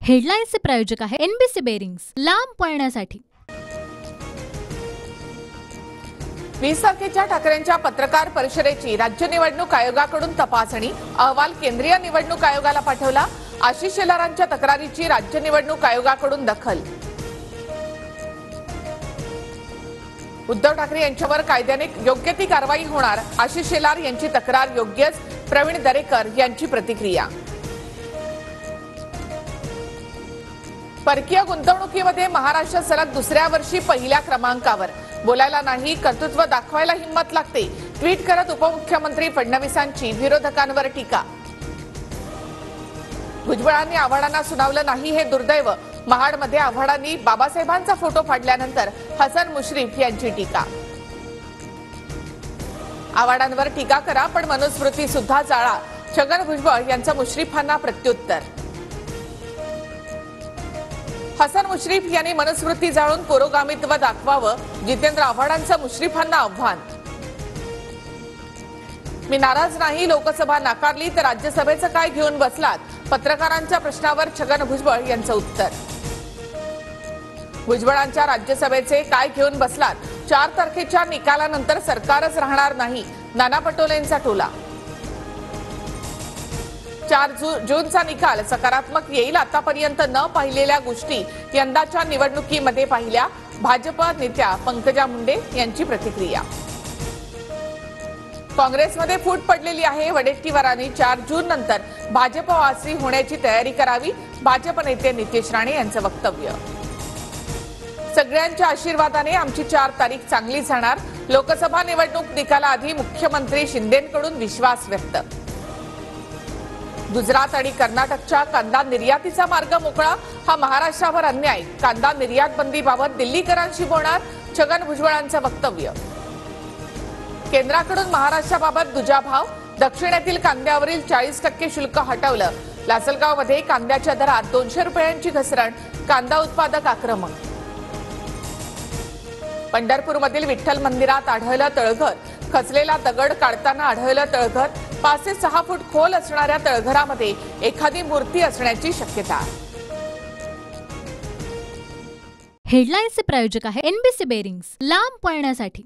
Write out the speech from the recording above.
हेडलाईन्सचे प्रायोजक आहे NBC bearings, लांब पळण्यासाठी। 20 तारखेच्या ठाकरेंच्या पत्रकार परिषदेची राज्य निवडणूक आयोगाकडून तपासणी, अहवाल केंद्रीय निवडणूक आयोगाला पाठवला। आशिष शेलारांच्या तक्रारीची राज्य निवडणूक आयोगाकडून दखल। उद्धव ठाकरे यांच्यावर कायद्याने योग्य ती कारवाई होणार, आशिष शेलार यांची तक्रार योग्यच, प्रवीण दरेकर यांची प्रतिक्रिया। परकीय गुंतवणुकीमध्ये महाराष्ट्र सलग दुसऱ्या वर्षी पहिल्या क्रमांकावर। बोलायला नाही, कर्तृत्व दाखवायला हिंमत लागते, ट्विट करत उपमुख्यमंत्री फडणवीसांची विरोधकांवर टीका। भुजबळांनी आव्हाडांना सुनावलं नाही हे दुर्दैव, महाडमध्ये आव्हाडांनी बाबासाहेबांचा फोटो फाडल्यानंतर हसन मुश्रीफ यांची टीका। आव्हाडांवर टीका करा पण मनुस्मृती सुद्धा जाळा, छगन भुजबळ यांचा मुश्रीफांना प्रत्युत्तर। हसन मुश्रीफ यांनी मनुस्मृती जाळून पुरोगामित्व दाखवावं, जितेंद्र आव्हाडांचं मुश्रीफांना आव्हान। मी नाराज नाही, लोकसभा नाकारली तर राज्यसभेचं काय घेऊन बसलात, पत्रकारांच्या प्रश्नावर छगन भुजबळ यांचं उत्तर। भुजबळांच्या राज्यसभेचे काय घेऊन बसलात, 4 तारखेच्या निकालानंतर सरकारच राहणार नाही, नाना पटोलेंचा टोला। 4 जूनचा निकाल सकारात्मक येईल, आतापर्यंत न पाहिलेल्या गोष्टी यंदाच्या निवडणुकीमध्ये पाहिल्या, भाजप नेत्या पंकजा मुंडे यांची प्रतिक्रिया। काँग्रेसमध्ये फूट पडलेली आहे, वडेट्टीवारांनी 4 जून नंतर भाजपवासी होण्याची तयारी करावी, भाजप नेते नितेश राणे यांचं वक्तव्य। सगळ्यांच्या आशीर्वादाने आमची 4 तारीख चांगली जाणार, लोकसभा निवडणूक निकालाआधी मुख्यमंत्री शिंदेंकडून विश्वास व्यक्त। गुजरात आणि कर्नाटकच्या कांदा निर्यातीचा मार्ग मोकळा, हा महाराष्ट्रावर अन्याय, कांदा निर्यात बंदीबाबत दिल्लीकरांशी बोलणार, छगन भुजबळांचं वक्तव्य। केंद्राकडून महाराष्ट्राबाबत दुजाभाव, दक्षिणेतील कांद्यावरील 40% शुल्क हटवलं, लासलगावमध्ये कांद्याच्या दरात 200 रुपयांची घसरण, कांदा उत्पादक आक्रमक। पंढरपूरमधील विठ्ठल मंदिरात आढळलं तळघर, खचलेला दगड काढताना आढळलं तळघर, 5 ते 6 फूट खोल असणाऱ्या तळघरामध्ये एखादी मूर्ती असण्याची शक्यता। हेडलाईन्सचे प्रायोजक आहे एनबीसी बेरिंग्स, लांब पळण्यासाठी।